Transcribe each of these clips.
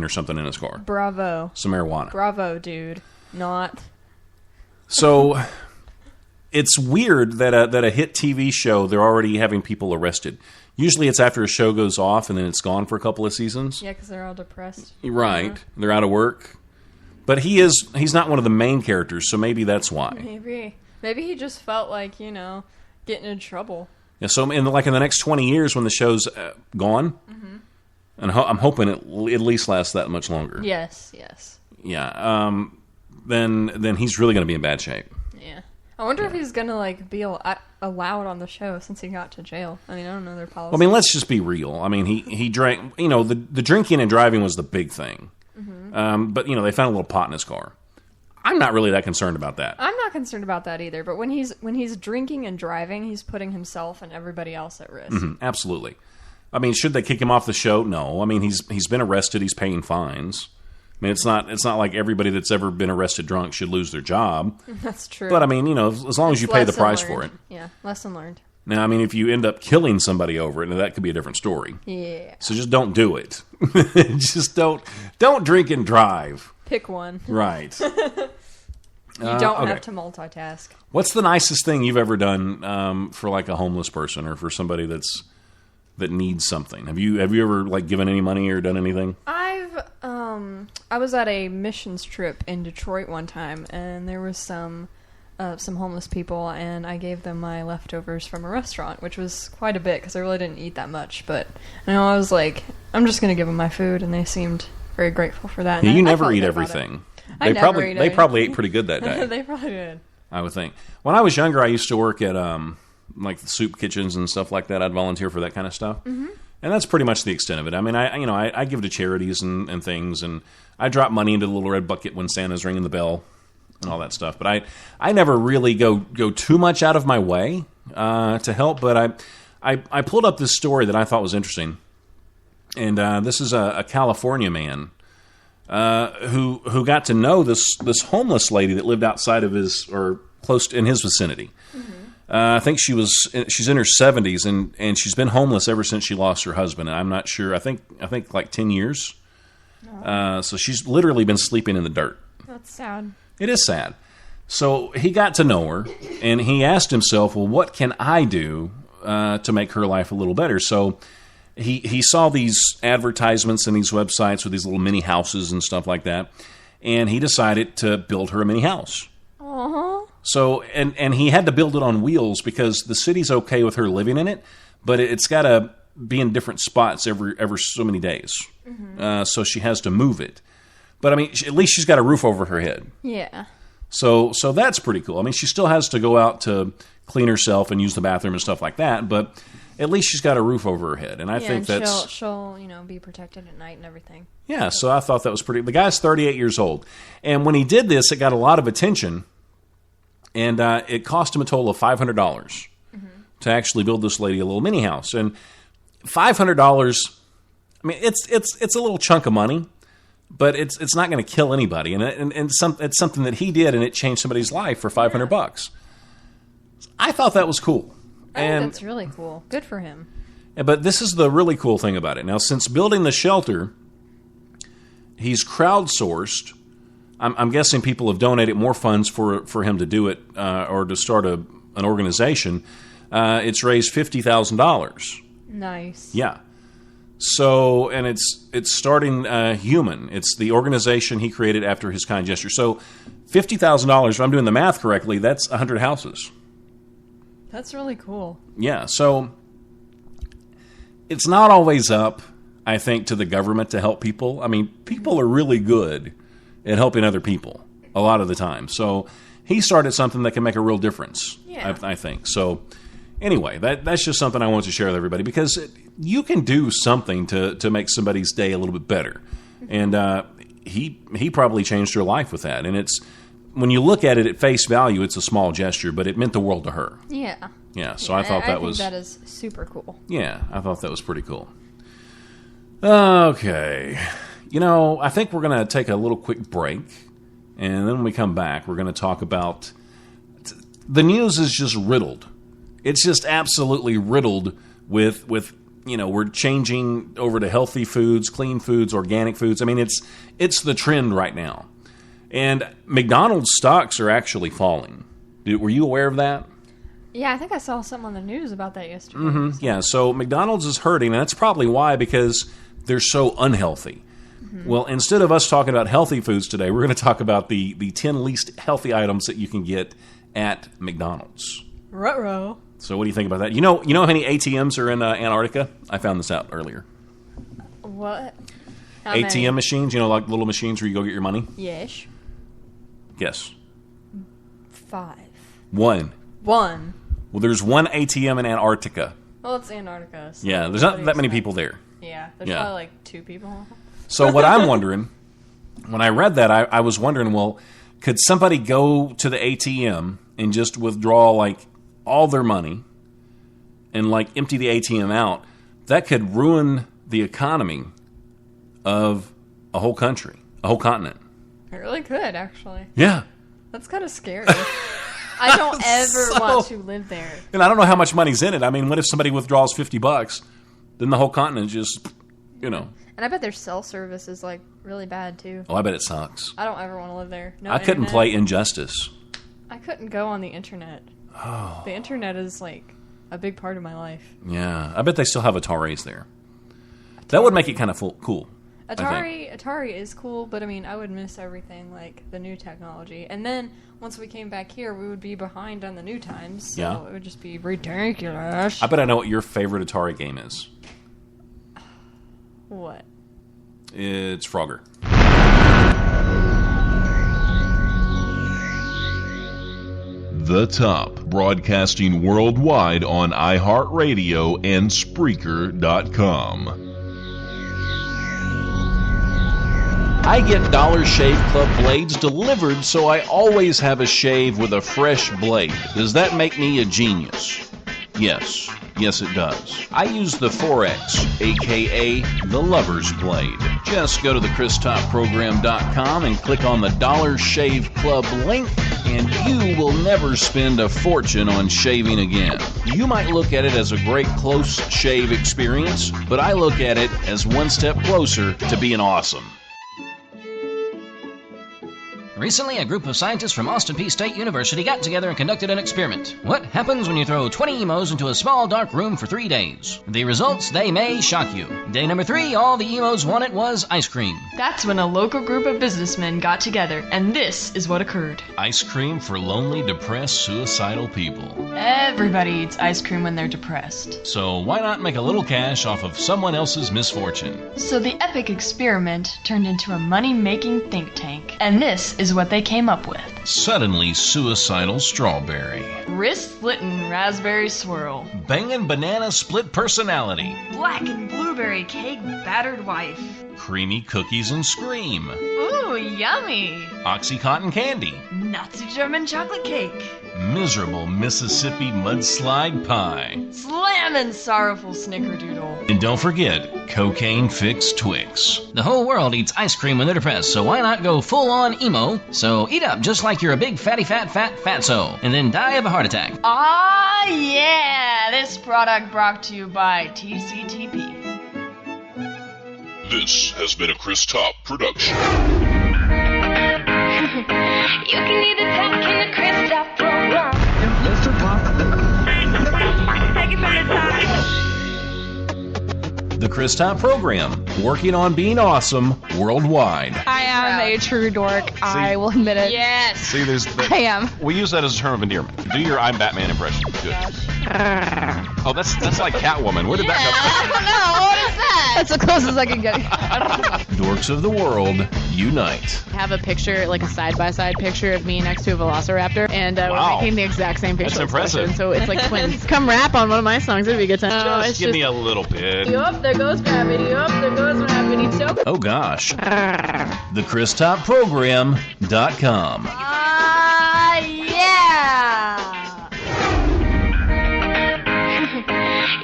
or something in his car. Bravo. Some marijuana. Bravo, dude. Not. So it's weird that a hit TV show, they're already having people arrested. Usually it's after a show goes off and then it's gone for a couple of seasons. Yeah, because they're all depressed. Right. They're out of work. But he's not one of the main characters, so maybe that's why. Maybe he just felt like, getting in trouble. Yeah, so in the next 20 years when the show's gone, and I'm hoping it at least lasts that much longer. Yes. Yeah. Then he's really going to be in bad shape. Yeah. I wonder if he's going to be allowed on the show since he got to jail. I mean, I don't know their policy. Well, I mean, let's just be real. I mean, he drank, the drinking and driving was the big thing. But, they found a little pot in his car. I'm not really that concerned about that. I'm not concerned about that either. But when he's drinking and driving, he's putting himself and everybody else at risk. Mm-hmm, absolutely. I mean, should they kick him off the show? No. I mean, he's been arrested. He's paying fines. I mean, it's not like everybody that's ever been arrested drunk should lose their job. That's true. But I mean, as long as you pay the price for it. Yeah, lesson learned. Now, I mean, if you end up killing somebody over it, that could be a different story. Yeah. So just don't do it. Just don't drink and drive. Pick one. Right. You don't have to multitask. What's the nicest thing you've ever done for a homeless person or for somebody that needs something? Have you ever given any money or done anything? I was at a missions trip in Detroit one time, and there was some homeless people, and I gave them my leftovers from a restaurant, which was quite a bit because I really didn't eat that much. But I was like, I'm just going to give them my food, and they seemed very grateful for that. Yeah, you never eat everything. They probably ate pretty good that day. They probably did. I would think. When I was younger, I used to work at the soup kitchens and stuff like that. I'd volunteer for that kind of stuff. Mm-hmm. And that's pretty much the extent of it. I mean, I give to charities and things, and I drop money into the little red bucket when Santa's ringing the bell and all that stuff. But I never really go too much out of my way to help. But I pulled up this story that I thought was interesting, and this is a California man who got to know this homeless lady that lived outside of his or close in his vicinity. Mm-hmm. I think she's in her 70s, and she's been homeless ever since she lost her husband. And I'm not sure. I think 10 years. Oh. So she's literally been sleeping in the dirt. That's sad. It is sad. So he got to know her, and he asked himself, well, what can I do to make her life a little better? So he saw these advertisements and these websites with these little mini houses and stuff like that, and he decided to build her a mini house. Uh-huh. So, and he had to build it on wheels because the city's okay with her living in it, but it's got to be in different spots every so many days. Mm-hmm. So she has to move it. But I mean, at least she's got a roof over her head. Yeah. So that's pretty cool. I mean, she still has to go out to clean herself and use the bathroom and stuff like that, but at least she's got a roof over her head. And I think that's... She'll be protected at night and everything. Yeah, so I thought that was pretty... The guy's 38 years old. And when he did this, it got a lot of attention. And it cost him a total of $500 to actually build this lady a little mini house. And $500, I mean, it's a little chunk of money, but it's not going to kill anybody. And it's something that he did, and it changed somebody's life for $500. I thought that was cool. I think that's really cool. Good for him. But this is the really cool thing about it. Now, since building the shelter, he's crowdsourced. I'm guessing people have donated more funds for him to do it or to start an organization. It's raised $50,000. Nice. Yeah. So, and it's starting Human. It's the organization he created after his kind gesture. So, $50,000. If I'm doing the math correctly, that's 100 houses. That's really cool. Yeah. So, it's not always up, I think, to the government to help people. I mean, people are really good at helping other people a lot of the time. So he started something that can make a real difference, I think. So anyway, that's just something I want to share with everybody because you can do something to make somebody's day a little bit better. And he probably changed her life with that. And it's when you look at it at face value, it's a small gesture, but it meant the world to her. Yeah. Yeah, so I thought that was... that is super cool. Yeah, I thought that was pretty cool. Okay. I think we're going to take a little quick break, and then when we come back, we're going to talk about... The news is just riddled. It's just absolutely riddled with we're changing over to healthy foods, clean foods, organic foods. I mean, it's the trend right now. And McDonald's stocks are actually falling. Were you aware of that? Yeah, I think I saw something on the news about that yesterday. Mm-hmm. Yeah, so McDonald's is hurting, and that's probably why, because they're so unhealthy. Mm-hmm. Well, instead of us talking about healthy foods today, we're going to talk about the 10 least healthy items that you can get at McDonald's. Ruh-roh. So what do you think about that? You know how many ATMs are in Antarctica? I found this out earlier. What? How ATM many? machines, like little machines where you go get your money? Yes. Guess. 5. 1. 1. Well, there's one ATM in Antarctica. Well, it's Antarctica. So yeah, there's not that many people there. Yeah, there's probably like 2 people. So what I'm wondering, when I read that, I was wondering, well, could somebody go to the ATM and just withdraw like all their money and like empty the ATM out? That could ruin the economy of a whole country, a whole continent. It really could, actually. Yeah. That's kind of scary. I don't ever want to live there. And I don't know how much money's in it. I mean, what if somebody withdraws $50? Then the whole continent just, And I bet their cell service is like really bad too. Oh, I bet it sucks. I don't ever want to live there. No, I couldn't play Injustice. I couldn't go on the internet. Oh. The internet is like a big part of my life. Yeah, I bet they still have Ataris there. That would make it kind of cool. Atari is cool, but I mean, I would miss everything like the new technology. And then once we came back here, we would be behind on the new times. So it would just be ridiculous. I bet I know what your favorite Atari game is. What? It's Frogger. The Top, broadcasting worldwide on iHeartRadio and Spreaker.com. I get Dollar Shave Club blades delivered, so I always have a shave with a fresh blade. Does that make me a genius? Yes. Yes, it does. I use the 4X, aka the Lover's Blade. Just go to thechris.program.com and click on the Dollar Shave Club link, and you will never spend a fortune on shaving again. You might look at it as a great close shave experience, but I look at it as one step closer to being awesome. Recently, a group of scientists from Austin Peay State University got together and conducted an experiment. What happens when you throw 20 emos into a small, dark room for 3 days? The results, they may shock you. Day number 3, all the emos wanted was ice cream. That's when a local group of businessmen got together, and this is what occurred. Ice cream for lonely, depressed, suicidal people. Everybody eats ice cream when they're depressed. So why not make a little cash off of someone else's misfortune? So the epic experiment turned into a money-making think tank, and this is what they came up with. Suddenly suicidal strawberry. Wrist-slitting raspberry swirl. Bangin' banana split personality. Black and blueberry cake battered wife. Creamy cookies and scream. Ooh, yummy. Oxycontin candy. Nazi German chocolate cake. Miserable Mississippi mudslide pie. Slammin' sorrowful snickerdoodle. And don't forget, cocaine fixed Twix. The whole world eats ice cream when they're depressed, so why not go full-on emo? So eat up just like you're a big fatty fatso, and then die of a heart attack. Ah, yeah! This product brought to you by TCTP. This has been a Chris Top production. You can either talk in the Chris Top program. Mr. Pop. Take it from the top. The Chris Top Program, working on being awesome worldwide. I am a true dork. I will admit it. Yes! See, I am. We use that as a term of endearment. Do your I'm Batman impression. Good. Oh, that's like Catwoman. Where did that I don't know. What is that? That's the closest I can get. come from? Dorks of the world, unite. I have a picture, like a side-by-side picture of me next to a velociraptor, and Wow. we're making the exact same facial That's impressive. expression, so it's like twins. Come rap on one of my songs. It'd be a good time. Just give me a little bit. Yup, there goes gravity. Yup, there goes gravity. So. Oh, gosh. TheChrisTopProgram.com. Ah, yeah!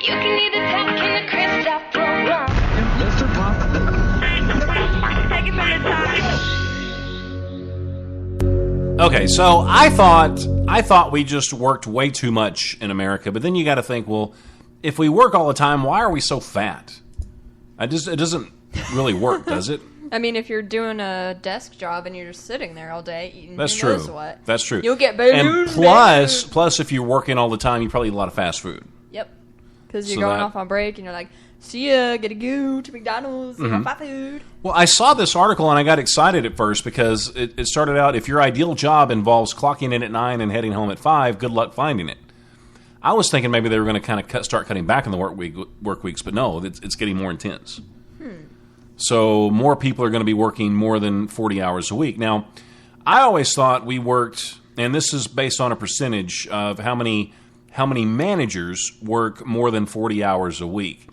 You can either talk in the Chris Top program. Mr. Pop. Take it from the top. Okay, so I thought we just worked way too much in America, but then you got to think, well, if we work all the time, why are we so fat? It doesn't really work, does it? I mean, if you're doing a desk job and you're just sitting there all day eating, That's who true. knows what? That's true. You'll get And plus, if you're working all the time, you probably eat a lot of fast food. Yep. Because you're So going that- off on break and you're like, see ya, gotta go to McDonald's, get my food. Well, I saw this article and I got excited at first because it started out, if your ideal job involves clocking in at 9 and heading home at 5, good luck finding it. I was thinking maybe they were going to kind of start cutting back on the work weeks, but no, it's getting more intense. So more people are going to be working more than 40 hours a week. Now, I always thought we worked, and this is based on a percentage of how many managers work more than 40 hours a week.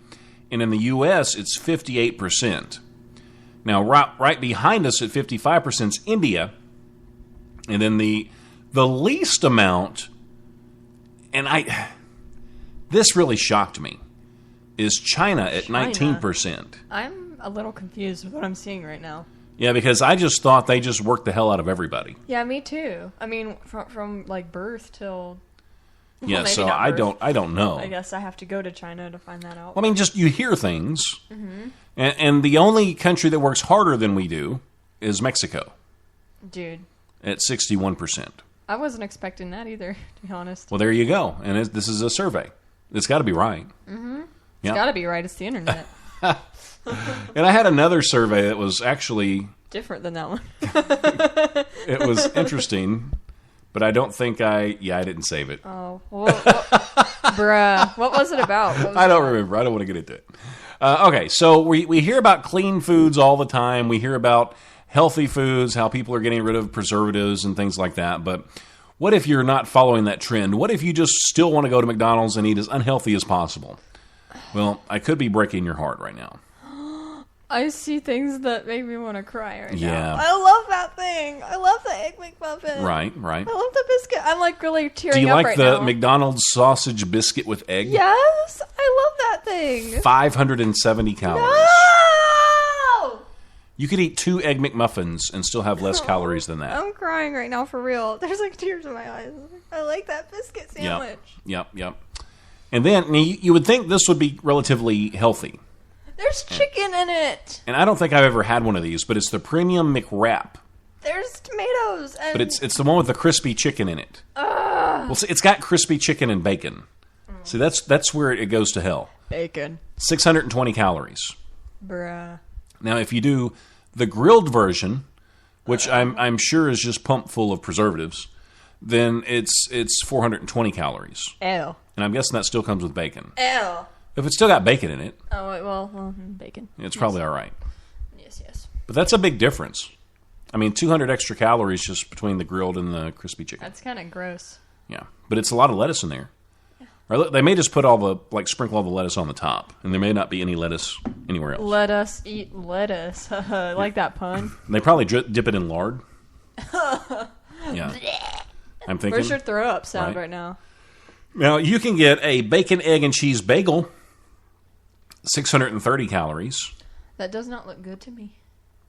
And in the U.S., it's 58%. Now, right behind us at 55% is India. And then the least amount, and this really shocked me, is China at 19%. I'm a little confused with what I'm seeing right now. Yeah, because I just thought they just worked the hell out of everybody. Yeah, me too. I mean, from like birth till... Yeah, maybe so not birth. I don't know. I guess I have to go to China to find that out. Well, I mean, just you hear things, and the only country that works harder than we do is Mexico Dude, at 61%. I wasn't expecting that either, to be honest. Well, there you go. And this is a survey. It's got to be right. It's gotta be right, it's the internet. And I had another survey that was actually, Different than that one. it was interesting, but I don't think I didn't save it. Oh, bruh. What was it about? What was I don't it about? remember. I don't want to get into it. Okay, so we hear about clean foods all the time. We hear about healthy foods, how people are getting rid of preservatives and things like that. But what if you're not following that trend? What if you just still want to go to McDonald's and eat as unhealthy as possible? Well, I could be breaking your heart right now. I see things that make me want to cry right Yeah. now. I love that thing. I love the Egg McMuffin. Right. I love the biscuit. I'm like really tearing Do you up like right the now. McDonald's sausage biscuit with egg? Yes, I love that thing. 570 calories. No! You could eat 2 Egg McMuffins and still have less calories than that. I'm crying right now for real. There's like tears in my eyes. I like that biscuit sandwich. Yep. And then you would think this would be relatively healthy. There's chicken in it. And I don't think I've ever had one of these, but it's the Premium McWrap. There's tomatoes. And But it's the one with the crispy chicken in it. Well, see, it's got crispy chicken and bacon. See, that's where it goes to hell. bacon. 620 calories. Bruh. Now, if you do the grilled version, which I'm sure is just pumped full of preservatives, then it's 420 calories. Ew. And I'm guessing that still comes with bacon. Ew. If it's still got bacon in it, Oh, wait, well, bacon. it's probably all right. Yes. But that's a big difference. I mean, 200 extra calories just between the grilled and the crispy chicken. That's kind of gross. Yeah, but it's a lot of lettuce in there. Or they may just put sprinkle all the lettuce on the top, and there may not be any lettuce anywhere else. Let us eat lettuce. I like that pun. They probably dip it in lard. Yeah, I'm thinking. Where's your throw up sound Right. right now? Now you can get a bacon, egg, and cheese bagel, 630 calories. That does not look good to me.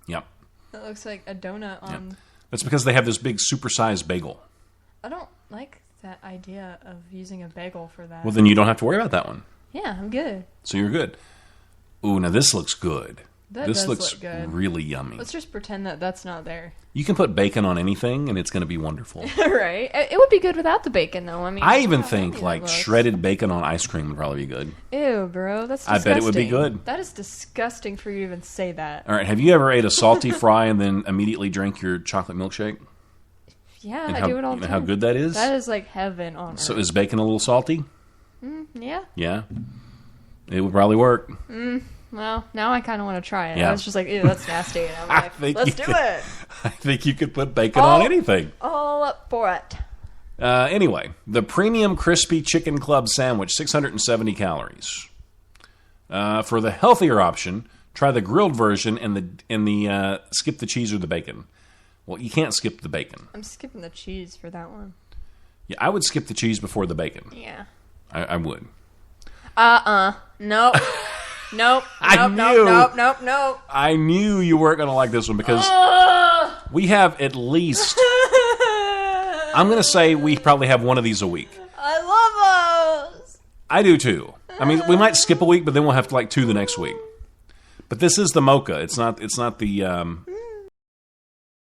Yep, That looks like a donut on... that's because they have this big supersized bagel. I don't like that idea of using a bagel for that. Well, then you don't have to worry about that one. Yeah, I'm good. So you're good. Ooh, now this looks good. That This does looks look good. really yummy. Let's just pretend that that's not there. You can put bacon on anything, and it's going to be wonderful. Right? It would be good without the bacon, though. I mean, I even how think healthy like that looks. shredded bacon on ice cream would probably be good. Ew, bro. That's I disgusting. bet it would be good. That is disgusting for you to even say that. All right, have you ever ate a salty fry and then immediately drank your chocolate milkshake? Yeah, And I do it all you the know time. how good that is? That is like heaven on earth. So is bacon a little salty? Yeah. Yeah. It would probably work. Well, now I kind of want to try it. Yeah. I was just like, ew, that's nasty. And I'm I like, think let's you do could- it. I think you could put bacon on Oh. anything. All up for it. Anyway, the Premium Crispy Chicken Club Sandwich, 670 calories. For the healthier option, try the grilled version and the skip the cheese or the bacon. Well, you can't skip the bacon. I'm skipping the cheese for that one. Yeah, I would skip the cheese before the bacon. Yeah. I would. Nope. Nope. I knew. Nope. I knew you weren't going to like this one because we have at least, I'm going to say we probably have one of these a week. I love those. I do too. I mean, we might skip a week, but then we'll have to like 2 the next week. But this is the mocha. It's not the